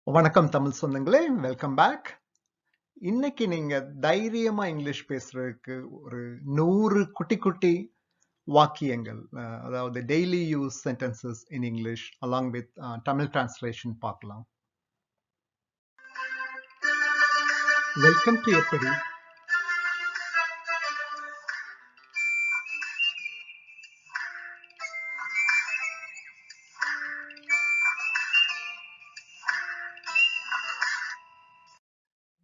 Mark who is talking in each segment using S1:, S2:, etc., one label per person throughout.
S1: வணக்கம் தமிழ் சொந்தங்களே, welcome back. இன்னைக்கு நீங்க தைரியமா இங்கிலீஷ் பேசுறதுக்கு ஒரு 100 குட்டி குட்டி வாக்கியங்கள், அதாவது daily use sentences in English along with Tamil translation பார்க்கலாம். வெல்கம் டு எப்படி.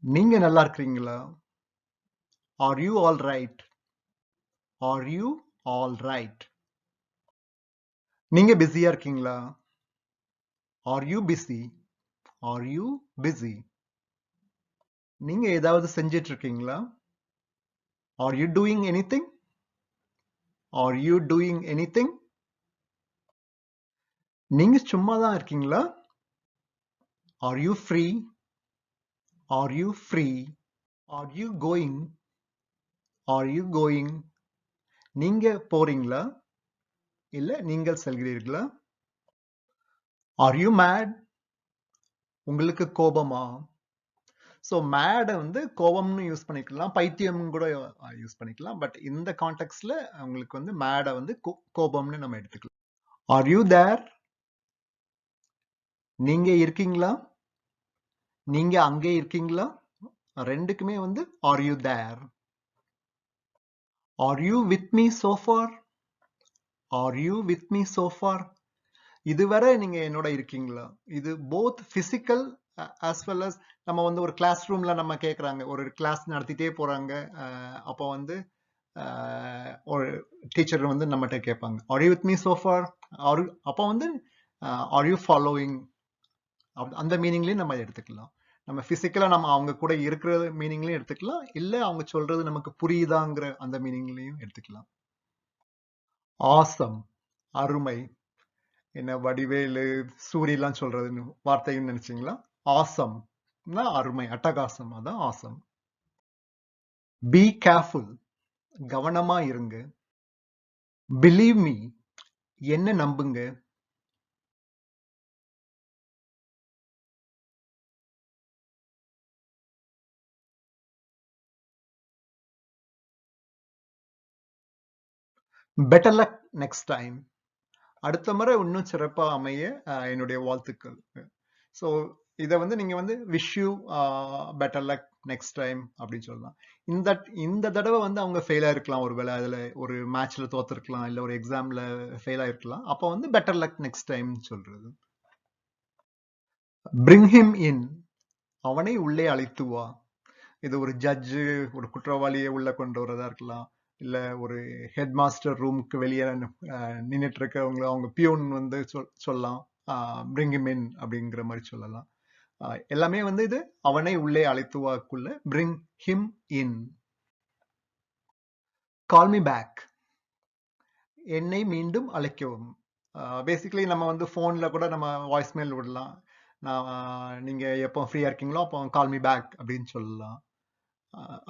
S1: நீங்க நல்லா இருக்கிறீங்களா? Are you all right? Are you all right? நீங்க பிஸியா இருக்கீங்களா? Are you busy? Are you busy? நீங்க ஏதாவது செஞ்சிட்டு இருக்கீங்களா? Are you doing anything? Are you doing anything? நீங்க சும்மா தான் இருக்கீங்களா? Are you free? Are you free? Are you going? Are you going? நீங்க போறீங்களா? இல்ல நீங்கள் செல்கிறீர்களா? Are you mat? உங்களுக்கு கோபமா? ஸோ மேட வந்து கோபம்னு யூஸ் பண்ணிக்கலாம், பைத்தியம்னு கூட யூஸ் பண்ணிக்கலாம். பட் இந்த கான்டெக்ட்ல உங்களுக்கு வந்து மேட வந்து கோபம்னு நம்ம எடுத்துக்கலாம். Are you there? நீங்க இருக்கீங்களா? நீங்க அங்கே இருக்கீங்களா? ரெண்டுக்குமே வந்து are you there? Are you with me so far? Are you with me so far? இதுவரை நீங்க என்னோட இருக்கீங்களா? இது both physical as well as நம்ம வந்து ஒரு கிளாஸ் ரூம்ல நம்ம கேட்கறாங்க, ஒரு கிளாஸ் நடத்திட்டே போறாங்க. அப்போ வந்து ஒரு டீச்சர் வந்து நம்மகிட்ட கேட்பாங்க, R you with me so far? அப்போ வந்து ஆர் யூ ஃபாலோயிங், அந்த மீனிங்லயும் நம்ம எடுத்துக்கலாம். நம்ம பிசிக்கலா நம்ம அவங்க கூட இருக்கிற மீனிங்லயும் எடுத்துக்கலாம், இல்ல அவங்க சொல்றது நமக்கு புரியுதாங்கிற அந்த மீனிங்லயும் எடுத்துக்கலாம். ஆசம், அருமை. என்ன வடிவேலு, சூரியெல்லாம் சொல்றது வார்த்தைன்னு நினைச்சீங்களா? ஆசம் அருமை, அட்டகாசம், அதான் ஆசம். பி கேர்ஃபுல், கவனமா இருங்க. பிலீவ் மீ, என்ன நம்புங்க. பெட்டர் லக் நெக்ஸ்ட் டைம், அடுத்த முறை இன்னும் சிறப்பா அமைய என்னுடைய வாழ்த்துக்கள். ஸோ இதை வந்து நீங்க வந்து wish you better luck next time அப்படின்னு சொல்லலாம். இந்த தடவை வந்து அவங்க ஃபெயில் ஆயிருக்கலாம், ஒருவேளை அதுல ஒரு மேட்ச்ல தோத்துருக்கலாம், இல்ல ஒரு எக்ஸாம்ல ஃபெயில் ஆயிருக்கலாம். அப்போ வந்து பெட்டர் லக் நெக்ஸ்ட் டைம் சொல்றது. பிரிங் ஹிம் இன், அவனை உள்ளே அழைத்து வா. இது ஒரு ஜட்ஜு, ஒரு குற்றவாளியை உள்ள கொண்டு வரதா இருக்கலாம், இல்ல ஒரு ஹெட் மாஸ்டர் ரூமுக்கு வெளியே நின்றுட்டு இருக்கவங்க, அவங்க பியூன் வந்து சொல்லலாம், பிரிங் ஹிம் இன் அப்படிங்கிற மாதிரி சொல்லலாம். எல்லாமே வந்து இது அவனை உள்ளே அழைத்து வாக்குள்ள bring him in. Call me back, என்னை மீண்டும் அழைக்கவும். பேசிக்கலி நம்ம வந்து போன்ல கூட நம்ம வாய்ஸ் மெயில் விடலாம். நீங்க எப்போ ஃப்ரீயா இருக்கீங்களோ அப்போ கால் மீ பேக் அப்படின்னு சொல்லலாம்.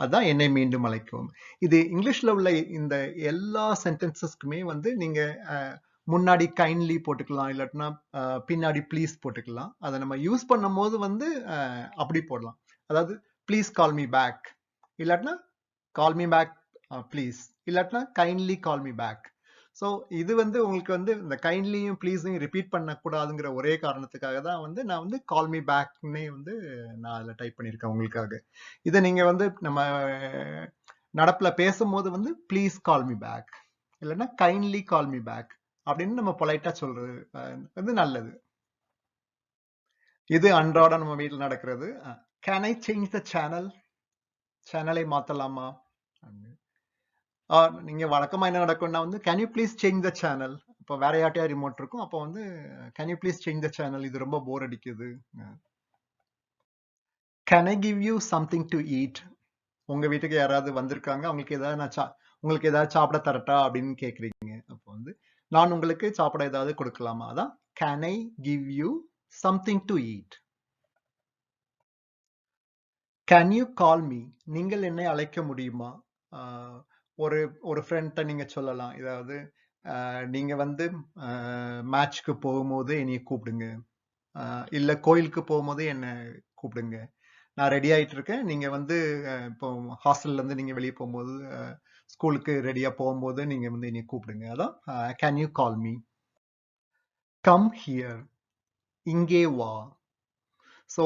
S1: அதான் என்னை மீண்டும் அழைக்கவும். இது இங்கிலீஷ்ல உள்ள இந்த எல்லா சென்டென்சஸ்க்குமே வந்து நீங்க முன்னாடி கைண்ட்லி போட்டுக்கலாம், இல்லாட்டினா பின்னாடி ப்ளீஸ் போட்டுக்கலாம். அதை நம்ம யூஸ் பண்ணும் போது வந்து அப்படி போடலாம். அதாவது ப்ளீஸ் கால் மீ பேக், இல்லாட்டினா கால் மீ பேக் ப்ளீஸ், இல்லாட்டினா kindly call me back. So இது வந்து உங்களுக்கு வந்து இந்த கைண்ட்லியும் ப்ளீஸையும் ரிப்பீட் பண்ணக்கூடாதுங்கிற ஒரே காரணத்துக்காக தான் வந்து நான் வந்து கால் மீ பேக்னே வந்து நான் அதில் டைப் பண்ணியிருக்கேன் உங்களுக்காக. இதை நீங்க வந்து நம்ம நடப்புல பேசும்போது வந்து ப்ளீஸ் கால் மீ பேக், இல்லைன்னா கைண்ட்லி கால் மீ பேக் அப்படின்னு நம்ம பொலைட்டா சொல்றது வந்து நல்லது. இது அன்றாட நம்ம வீட்டில் நடக்கிறது. Can I change the channel, சேனலை மாத்தலாமா? நீங்க வழக்கமா என்ன நடக்கும்னா வந்து can you please change the channel, இப்போ வேற யார்ட்டையா ரிமோட் இருக்கும், அப்போ வந்து can you please change the channel, இது ரொம்ப போர் அடிக்குது. Can I give you something to eat, உங்க வீட்டுக்கு யாராவது வந்திருக்காங்க, அவங்களுக்கு ஏதாவது உங்களுக்கு ஏதாவது சாப்பிட தரட்டா அப்படின்னு கேக்குறீங்க. அப்போ வந்து நான் உங்களுக்கு சாப்பிட ஏதாவது கொடுக்கலாமா, அதான் can I give you something to eat. Can you call me, நீங்கள் என்னை அழைக்க முடியுமா. ஒரு ஒரு ஃப்ரெண்ட்ட நீங்க சொல்லலாம், இதாவது நீங்க வந்து மேட்ச்க்கு போகும்போது என்னைய கூப்பிடுங்க, இல்ல கோயிலுக்கு போகும்போது என்ன கூப்பிடுங்க. நான் ரெடி ஆயிட்டு இருக்கேன். நீங்க வந்து இப்போ ஹாஸ்டல்ல இருந்து நீங்க வெளியே போகும்போது ஸ்கூலுக்கு ரெடியா போகும்போது நீங்க வந்து என்னை கூப்பிடுங்க. அதான் can you call me. Come here, இங்கே வா. So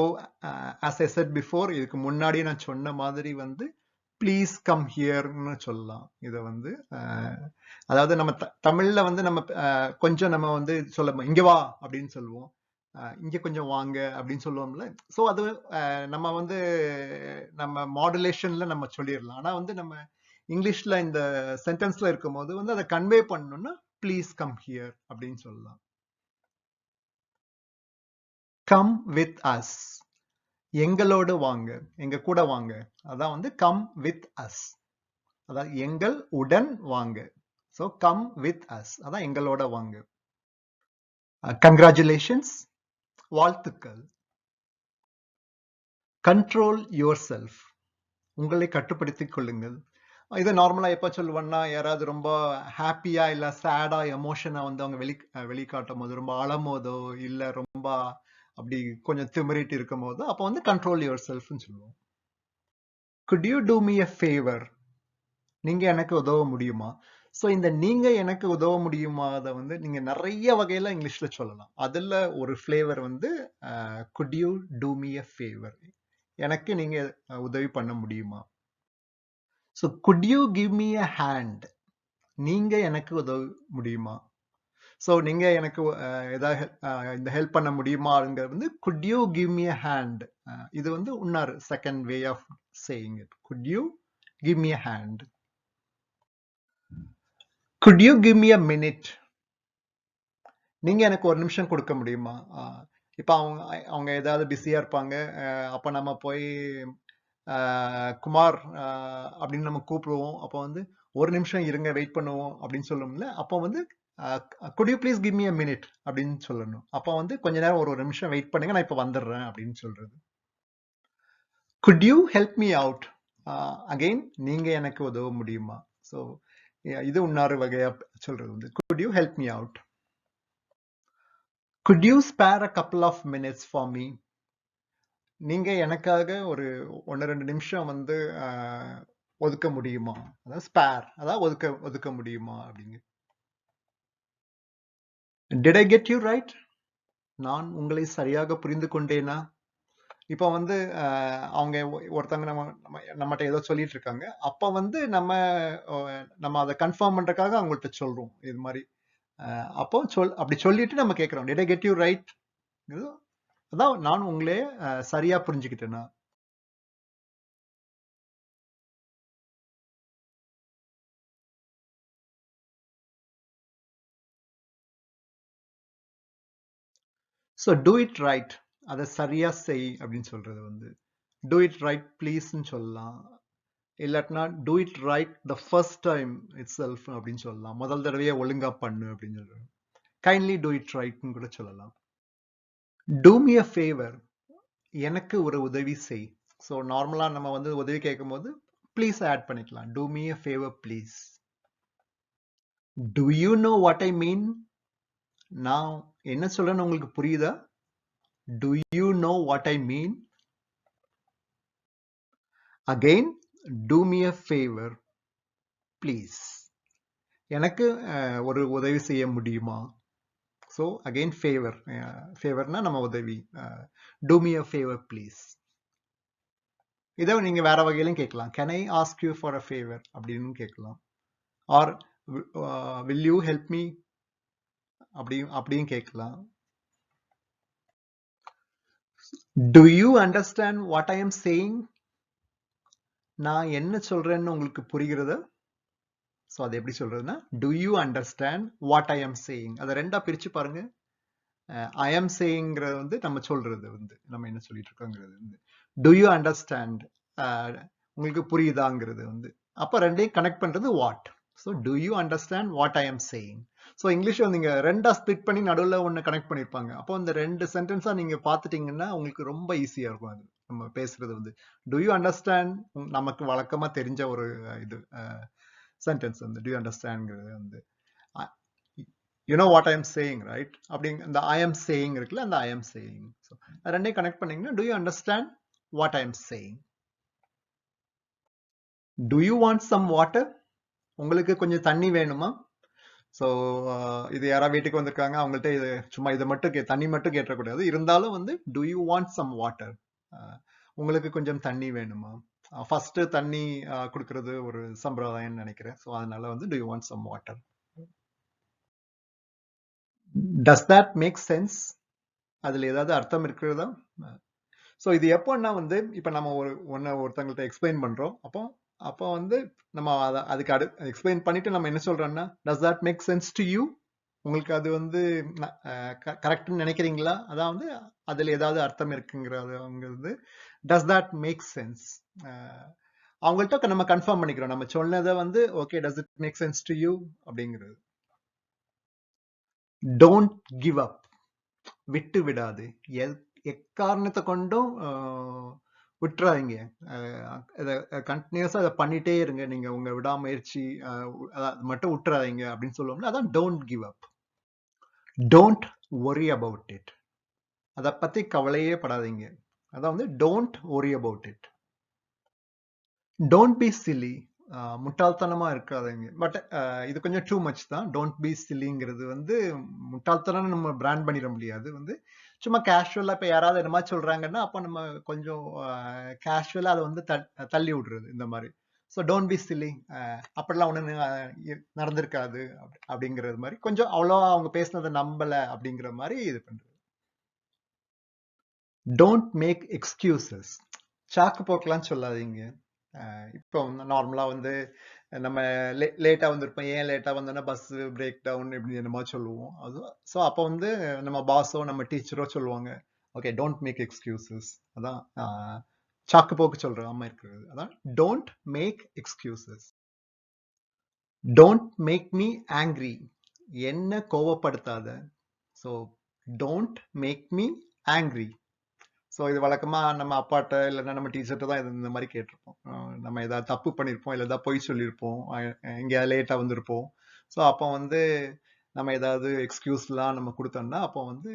S1: as I said before, இதுக்கு முன்னாடி நான் சொன்ன மாதிரி வந்து ப்ளீஸ் கம் ஹியர்னு சொல்லலாம். இதை வந்து அதாவது நம்ம தமிழ்ல வந்து நம்ம கொஞ்சம் நம்ம வந்து சொல்ல இங்க வா அப்படின்னு சொல்லுவோம். இங்க கொஞ்சம் வாங்க அப்படின்னு சொல்லுவோம்ல. ஸோ அது நம்ம வந்து நம்ம மாடுலேஷன்ல நம்ம சொல்லிடலாம். ஆனா வந்து நம்ம இங்கிலீஷ்ல இந்த சென்டென்ஸ்ல இருக்கும் போது வந்து அதை கன்வே பண்ணணும்னா ப்ளீஸ் கம் ஹியர் அப்படின்னு சொல்லலாம். கம் வித் அஸ், எங்களோடு வாங்க, எங்க கூட வாங்க. அதான் வந்து கம் வித் அஸ், அதாவது எங்கள் உடன் வாங்க. ஸோ கம் வித் அஸ், அதான் எங்களோட வாங்க. கங்க்ராச்சுலேஷன்ஸ், வாழ்த்துக்கள். கண்ட்ரோல் யுவர் செல்ஃப், உங்களை கட்டுப்படுத்திக் கொள்ளுங்கள். இதை நார்மலா எப்ப சொல்லுவேன்னா, யாராவது ரொம்ப ஹாப்பியா இல்ல சேடா எமோஷனை வந்து அவங்க வெளிக்காட்டும் போது, ரொம்ப அழும் போதோ இல்ல ரொம்ப அப்படி கொஞ்சம் திமிரிட்டு இருக்கும் போது, அப்போ வந்து கண்ட்ரோல் யுவர் செல்ஃப்னு சொல்லுவோம். Could you do me a favour, நீங்க எனக்கு உதவ முடியுமா? ஸோ இந்த நீங்க எனக்கு உதவ முடியுமா, அதை வந்து நீங்க நிறைய வகையில இங்கிலீஷ்ல சொல்லலாம். அதுல ஒரு ஃபிளேவர் வந்து could you do me a favour, எனக்கு நீங்க உதவி பண்ண முடியுமா. So could you give me a hand, நீங்க எனக்கு உதவ முடியுமா. ஸோ நீங்க எனக்கு ஏதாவது இந்த ஹெல்ப் பண்ண முடியுமாங்கிறது வந்து could you give me a hand. இது வந்து இன்னொரு second way of saying it. Could you give me a hand. Could you give me a minute, நீங்க எனக்கு ஒரு நிமிஷம் கொடுக்க முடியுமா. இப்போ அவங்க அவங்க ஏதாவது பிஸியா இருப்பாங்க. அப்ப நம்ம போய் குமார் அப்படின்னு நம்ம கூப்பிடுவோம். அப்போ வந்து ஒரு நிமிஷம் இருங்க, வெயிட் பண்ணுவோம் அப்படின்னு சொல்லுவோம்ல. அப்போ வந்து could you please give me a minute அப்படின்னு சொல்லணும். அப்போ வந்து கொஞ்ச நேரம் ஒரு நிமிஷம் வெயிட் பண்ணுங்க, நான் இப்போ வந்துடுறேன் அப்படின்னு சொல்றது. Good you help me out, again நீங்க எனக்கு உதவ முடியுமா. ஸோ இது இன்னொரு வகையா சொல்றது வந்து could you help me out. Could you spare a couple of minutes for me, நீங்க எனக்காக ஒரு 1-2 நிமிஷம் வந்து ஒதுக்க முடியுமா. அதாவது ஸ்பேர், அதாவது ஒதுக்க முடியுமா அப்படிங்க. Did I get you right, நான் உங்களை சரியாக புரிந்து கொண்டேனா. இப்போ வந்து அவங்க ஒருத்தவங்க நம்மகிட்ட ஏதோ சொல்லிட்டு இருக்காங்க. அப்ப வந்து நம்ம அதை கன்ஃபார்ம் பண்றதுக்காக அவங்கள்ட்ட சொல்றோம் இது மாதிரி. அப்போ அப்படி சொல்லிட்டு நம்ம கேட்கிறோம் did I get you right, அதான் நான் உங்களே சரியா புரிஞ்சுக்கிட்டேனா. ஸோ டூ இட் ரைட், அதை சரியா செய் அப்படின்னு சொல்றது வந்து டூ இட் ரைட் ப்ளீஸ்ன்னு சொல்லலாம். இல்லாட்டினா do it right the first time it self அப்படின்னு சொல்லலாம். முதல் தடவையே ஒழுங்கா பண்ணு அப்படின்னு சொல்றது. கைண்ட்லி டூ இட் ரைட்னு கூட சொல்லலாம். டூ மீ அ ஃபேவர், எனக்கு ஒரு உதவி செய். ஸோ நார்மலா நம்ம வந்து உதவி கேட்கும் போது ப்ளீஸ் ஆட் பண்ணிக்கலாம். Do me a favour please. Do you know what I mean, நான் என்ன சொல்றேன்னு உங்களுக்கு புரியுதா. Do you know what I mean. Again do me a favour please, எனக்கு ஒரு உதவி செய்ய முடியுமா. ஸோ அகெயின் ஃபேவர், ஃபேவர்னா நம்ம உதவி. Do me a favour please. இதை நீங்க வேற வகையிலும் கேட்கலாம். Can I ask you for a favour அப்படின்னு கேட்கலாம். Or will you help me அப்படியும் கேட்கலாம். Do you understand what I am saying, நான் என்ன சொல்றேன்னு உங்களுக்கு புரிகிறதா. ஸோ அது எப்படி சொல்றதுன்னா do you understand what I am saying, அதை ரெண்டா பிரிச்சு பாருங்க. ஐ எம் சேயிங்கிறது வந்து நம்ம சொல்றது வந்து நம்ம என்ன சொல்லிட்டு இருக்கோங்கிறது வந்து டு யூ அண்டர்ஸ்டாண்ட், உங்களுக்கு புரியுதாங்கிறது வந்து. அப்போ ரெண்டையும் கனெக்ட் பண்றது what. So to you understand what I am saying. So இங்கிலீஷ்ல நீங்க ரெண்டா ஸ்பிளிட் பண்ணி நடுவில் ஒன்று கனெக்ட் பண்ணியிருப்பாங்க. அப்போ இந்த ரெண்டு சென்டென்ஸா நீங்க பார்த்துட்டீங்கன்னா உங்களுக்கு ரொம்ப ஈஸியா இருக்கும் அது நம்ம பேசுறது வந்து. டு யூ அண்டர்ஸ்டாண்ட் நமக்கு வழக்கமா தெரிஞ்ச ஒரு இது சென்டென்ஸ் வந்து டு யூ அண்டர்ஸ்டாண்ட்ங்கிறது வந்து. you know what I am saying, right? அப்படிங்க இந்த I am saying இருக்குல்ல, அந்த I am saying. So ரெண்டையும் கனெக்ட் பண்ணீங்கன்னா, do you understand what I am saying? Do you want some water? உங்களுக்கு கொஞ்சம் தண்ணி வேணுமா? ஸோ இது யாராவது வீட்டுக்கு வந்திருக்காங்க, அவங்கள்ட்ட இது சும்மா இதை மட்டும் தண்ணி மட்டும் கேட்டக்கூடாது. இருந்தாலும் வந்து do you want some water? உங்களுக்கு கொஞ்சம் தண்ணி வேணுமா? ஃபர்ஸ்ட் தண்ணி கொடுக்கறது ஒரு சம்பிரதாயம்னு நினைக்கிறேன். ஸோ அதனால வந்து do you want some water? Does that make sense? அதுல ஏதாவது அர்த்தம் இருக்கிறதா? ஸோ இது எப்போன்னா வந்து இப்போ நம்ம ஒருத்தங்கள்ட்ட எக்ஸ்பிளைன் பண்றோம். அப்போ வந்து நம்ம அதுக்கு எக்ஸ்பிளைன் பண்ணிட்டு நம்ம என்ன சொல்றோம்னா, does that make sense to you? உங்களுக்கு அது வந்து கரெக்ட்னு நினைக்கிறீங்களா? அதான் வந்து அதுல ஏதாவது அர்த்தம் இருக்குங்கிறது does that make sense? அவங்கள்ட்ட நம்ம கன்ஃபார்ம் பண்ணிக்கிறோம். நம்ம சொன்னதை வந்து okay does it make sense to you அப்படிங்கிறது. don't give up, விட்டு விடாது. எக்காரணத்தை கொண்டும் விட்டுறாதீங்க. கண்டினியூஸா அதை பண்ணிட்டே இருங்க. நீங்க உங்க விடாமுயற்சி மட்டும் விட்டுறாதீங்க அப்படின்னு சொல்லுவோம்ல, அதான் don't give up. Don't worry about it, அதை பத்தி கவலையே படாதீங்க. அதான் வந்து don't worry about it. Don't be silly, முட்டாள்தனமா இருக்காதீங்க. பட் இது கொஞ்சம் டூ மச் தான். டோன்ட் பி சில்லிங்கிறது வந்து முட்டாள்தனம் நம்ம பிராண்ட் பண்ணிட முடியாது. வந்து சும்மா கேஷுவலா இப்ப யாராவது என்ன மாதிரி சொல்றாங்கன்னா அப்ப நம்ம கொஞ்சம் கேஷுவலா அதை வந்து தள்ளி விடுறது இந்த மாதிரி. ஸோ டோன்ட் பி சில்லி, அப்படிலாம் ஒண்ணு நடந்திருக்காது அப்படிங்கிறது மாதிரி கொஞ்சம் அவ்வளவா அவங்க பேசினதை நம்பல அப்படிங்கிற மாதிரி இது பண்றது. டோன்ட் மேக் எக்ஸ்கியூசஸ், சாக்கு போக்கெல்லாம் சொல்லாதீங்க. இப்போ நார்மலா வந்து நம்ம லேட்டா வந்திருப்போம், ஏன் லேட்டா வந்தோம்னா பஸ் பிரேக் டவுன் இப்படி என்னமோ சொல்லுவோம். அது ஸோ அப்போ வந்து நம்ம பாஸோ நம்ம டீச்சரோ சொல்லுவாங்க, ஓகே டோன்ட் மேக் எக்ஸ்கியூசஸ். அதான் சாக்கு போக்கு சொல்றாம இருக்கிறது. அதான் don't make excuses. Don't make me angry, என்ன கோவப்படுத்தாத. So don't make me angry. So இது வழக்கமா நம்ம அப்பாட்ட இல்லைன்னா நம்ம டீச்சர்கிட்ட தான் இந்த மாதிரி கேட்டிருப்போம். நம்ம ஏதாவது தப்பு பண்ணியிருப்போம், இல்லை ஏதாவது பொய் சொல்லியிருப்போம், எங்கேயாவது லேட்டாக வந்திருப்போம். ஸோ அப்போ வந்து நம்ம ஏதாவது எக்ஸ்கியூஸ்லாம் நம்ம கொடுத்தோம்னா அப்போ வந்து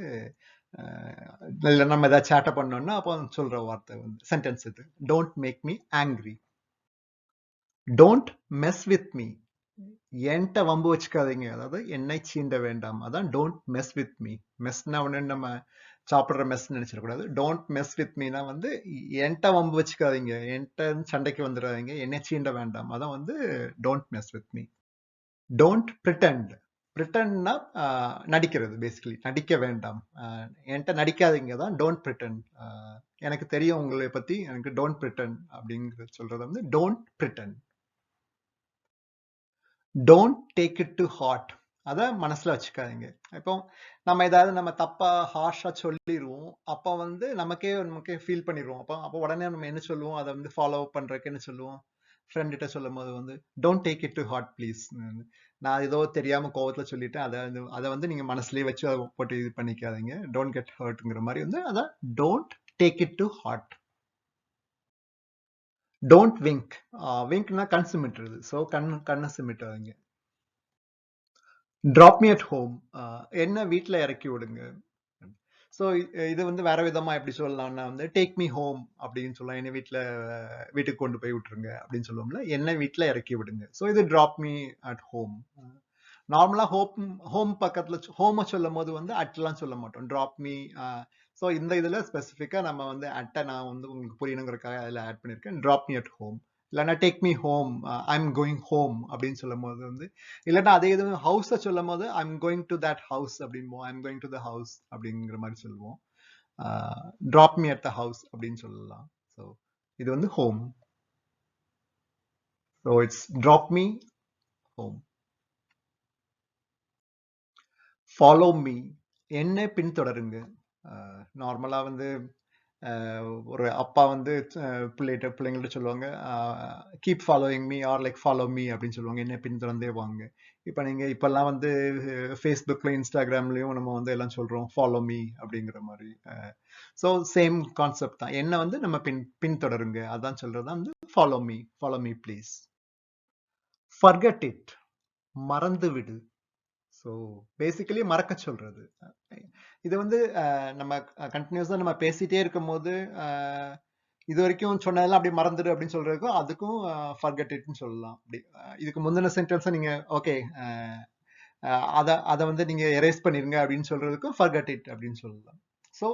S1: இல்லை நம்ம ஏதாவது சேட்டை பண்ணோம்னா அப்போ சொல்ற வார்த்தை வந்து சென்டென்ஸ் இது, don't make me angry. Don't mess with me, என்கிட்ட வம்பு வச்சுக்காதீங்க, அதாவது என்னை சீண்ட வேண்டாம். அதான் டோன்ட் மெஸ் வித் மீ. மெஸ்னா ஒன்று நம்ம சாப்பிட்ற மெஸ் நினைச்சிடக்கூடாது. டோன்ட் மெஸ் வித் மீனா வந்து என்கிட்ட வம்பு வச்சுக்காதீங்க, என்கிட்ட சண்டைக்கு வந்துடாதீங்க, என்னை சீண்ட வேண்டாம். அதான் வந்து don't mess with me. Don't pretend, பிரிட்டன்னா நடிக்கிறது, பேசிக்கலி நடிக்க வேண்டாம். என்கிட்ட நடிக்காதீங்க தான் டோன்ட் பிரிட்டண்ட். எனக்கு தெரியும் உங்களை பத்தி, எனக்கு டோன்ட் பிரிட்டண்ட் அப்படிங்கிறது சொல்றது வந்து don't pretend. Don't take it to heart, அதை மனசுல வச்சுக்காதீங்க. இப்போ நம்ம ஏதாவது நம்ம தப்பா ஹார்ஷா சொல்லிடுவோம், அப்போ வந்து நமக்கே ஃபீல் பண்ணிடுவோம். அப்போ உடனே நம்ம என்ன சொல்லுவோம், அதை வந்து ஃபாலோ பண்றதுக்கு என்ன சொல்லுவோம், ஃப்ரெண்ட் கிட்ட சொல்லும் போது வந்து don't take it to heart please, நான் ஏதோ தெரியாம கோவத்துல சொல்லிட்டேன், அதை வந்து நீங்க மனசுலயே வச்சு அதை போட்டு இது பண்ணிக்காதீங்க, டோன்ட் கெட் ஹர்ட்ங்கிற மாதிரி வந்து அதான் don't take it to heart. Don't wink, விங்க்னா கண் சிமிட்டுறது. ஸோ கண்ணை சிமிட்டாதீங்க. ட்ராப் மீ அட் ஹோம், என்ன வீட்டில் இறக்கி விடுங்க. ஸோ இது வந்து வேற விதமா எப்படி சொல்லலாம்னா வந்து டேக் மீ ஹோம் அப்படின்னு சொல்லலாம். என்ன வீட்டுக்கு கொண்டு போய் விட்டுருங்க அப்படின்னு சொல்லுவோம்ல, என்ன வீட்டில் இறக்கி விடுங்க. ஸோ இது ட்ராப் மீ அட் ஹோம். நார்மலா ஹோம் பக்கத்துல ஹோமை சொல்லும் போது வந்து அட்லாம் சொல்ல மாட்டோம், ட்ராப் மீ. ஸோ இந்த இதுல ஸ்பெசிஃபிக்கா நம்ம வந்து அட்டை நான் வந்து உங்களுக்கு புரியணுங்கிறதுக்காக அதில் ஆட் பண்ணியிருக்கேன், ட்ராப் மீ அட் ஹோம். இல்லைன்னா take me home, I am going home அப்படின்னு சொல்லும் போது வந்து, இல்லைன்னா அதே இது ஹவுஸை சொல்லும் போது I am going to that house அப்படின்போம், I am going to the house அப்படிங்கிற மாதிரி சொல்லுவோம். Drop me at the house அப்படின்னு சொல்லலாம். ஸோ இது வந்து home. So it's drop me home. Follow me, என்னை பின்தொடருங்க. நார்மலா வந்து ஒரு அப்பா வந்து பிள்ளைங்கள்ட்ட சொல்லுவாங்க, keep following me or like follow me அப்படின்னு சொல்லுவாங்க, என்ன பின்தொடர்ந்தே வாங்க. இப்போ இப்பெல்லாம் வந்து ஃபேஸ்புக்ல இன்ஸ்டாகிராம்லயும் நம்ம வந்து எல்லாம் சொல்றோம் ஃபாலோ மீ அப்படிங்கிற மாதிரி. ஸோ சேம் கான்செப்ட் தான், என்ன வந்து நம்ம பின்தொடருங்க அதான் சொல்றது வந்து follow me please. Forget it, மறந்து விடு. ஸோ பேசிக்கலி மறக்க சொல்றது. இது வந்து நம்ம கண்டினியூஸா நம்ம பேசிட்டே இருக்கும்போது இது வரைக்கும் சொன்னதெல்லாம் அப்படியே மறந்துடு அப்படின்னு சொல்றதுக்கும் அதுக்கும் ஃபர்கெட் இட்னு சொல்லலாம். அப்படி இதுக்கு முந்தின சென்டென்ஸை நீங்க ஓகே அதை அதை வந்து நீங்க எரேஸ் பண்ணிருங்க அப்படின்னு சொல்றதுக்கும் ஃபர்கெட் இட் அப்படின்னு சொல்லலாம். ஸோ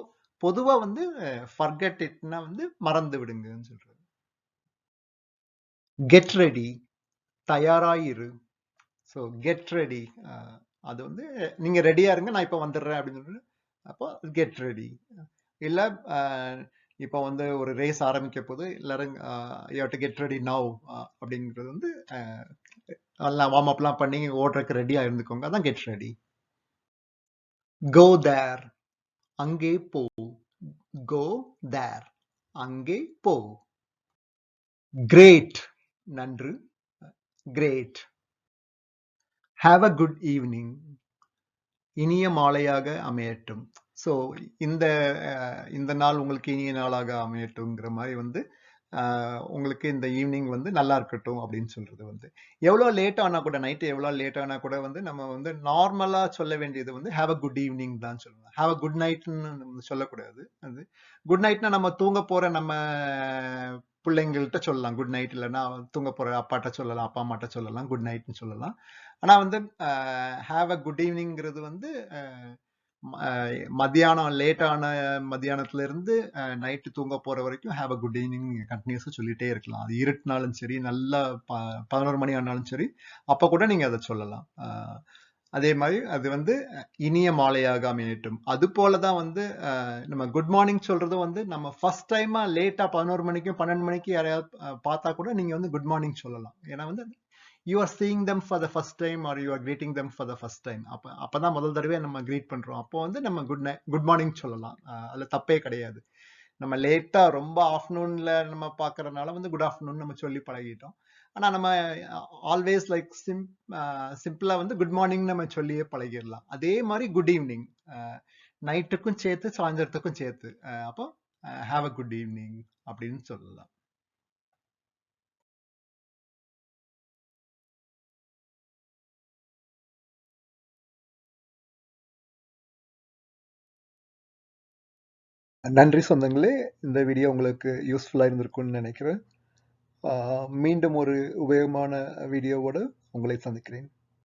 S1: பொதுவா வந்து ஃபர்கெட் இட்னா வந்து மறந்து விடுங்கன்னு சொல்றது. கெட் ரெடி, தயாராயிரு. ஸோ கெட் ரெடி, அது வந்து நீங்க ரெடியா இருங்க, நான் இப்போ வந்துடுறேன் அப்படின்னு சொல்லிட்டு அப்போ கெட் ரெடி. இல்ல இப்போ வந்து ஒரு ரேஸ் ஆரம்பிக்க போது எல்லாரும் you have to get ready now அப்படிங்கிறது வந்து எல்லாம் வார்ம் அப்லாம் பண்ணி ஓடுறதுக்கு ரெடியா இருந்துக்கோங்க, அதான் கெட் ரெடி. கோ தேர், அங்கே போ. கோ தேர், அங்கே போ. கிரேட், நன்று. Great. Have a good evening, இனிய மாலையாக அமையட்டும். ஸோ இந்த இந்த நாள் உங்களுக்கு இனிய நாளாக அமையட்டும்ங்கிற மாதிரி வந்து உங்களுக்கு இந்த ஈவினிங் வந்து நல்லா இருக்கட்டும் அப்படின்னு சொல்றது வந்து எவ்வளோ லேட் ஆனா கூட, நைட்டு எவ்வளோ லேட் ஆனா கூட வந்து நம்ம வந்து நார்மலா சொல்ல வேண்டியது வந்து ஹாவ் அ குட் ஈவினிங் தான் சொல்லணும். ஹாவ் அ குட் நைட்னு நம்ம சொல்லக்கூடாது. அது குட் நைட்னா நம்ம தூங்க போற நம்ம பிள்ளைங்கள்ட்ட சொல்லலாம் குட் நைட், இல்லைன்னா தூங்க போற அப்பாட்ட சொல்லலாம், அப்பா அம்மாட்ட சொல்லலாம், குட் நைட்னு சொல்லலாம். ஆனா வந்து ஹாவ் அ குட் ஈவினிங்கிறது வந்து மத்தியானம் லேட்டான மத்தியானத்துல இருந்து நைட்டு தூங்க போற வரைக்கும் ஹாவ் அ குட் ஈவினிங் கண்டினியூஸா சொல்லிட்டே இருக்கலாம். அது இருட்டினாலும் சரி, நல்லா 11 மணி ஆனாலும் சரி, அப்ப கூட நீங்க அதை சொல்லலாம். அதே மாதிரி அது வந்து இனிய மாலையாக அமையட்டும். அது போலதான் வந்து நம்ம குட் மார்னிங் சொல்றது வந்து நம்ம ஃபர்ஸ்ட் டைமா லேட்டா 11 மணிக்கும் 12 மணிக்கு யாரையாவது பார்த்தா கூட நீங்க வந்து குட் மார்னிங் சொல்லலாம். ஏன்னா வந்து you are seeing them for the first time or you are greeting them for the first time. அப்பதான் முதல் தடவை நம்ம கிரீட் பண்றோம். அப்போ வந்து நம்ம குட் மார்னிங் சொல்லலாம். அதுல தப்பே கிடையாது. நம்ம லேட்டா ரொம்ப ஆஃப்டர்நூன்ல நம்ம பாக்குறதுனால வந்து குட் ஆஃப்டர்நூன் நம்ம சொல்லி பழகிட்டோம். ஆனா நம்ம ஆல்வேஸ் லைக் சிம்பிளா வந்து குட் மார்னிங் நம்ம சொல்லியே பழகிடலாம். அதே மாதிரி குட் ஈவினிங் நைட்டுக்கும் சேர்த்து சாயந்தரத்துக்கும் சேர்த்து அப்போ ஹாவ் அ குட் ஈவினிங் அப்படின்னு சொல்லலாம். நன்றி சொந்தங்களே, இந்த வீடியோ உங்களுக்கு யூஸ்ஃபுல்லா இருந்திருக்கும்னு நினைக்கிறேன். மீண்டும் ஒரு உபயோகமான வீடியோவோடு உங்களை சந்திக்கிறேன்.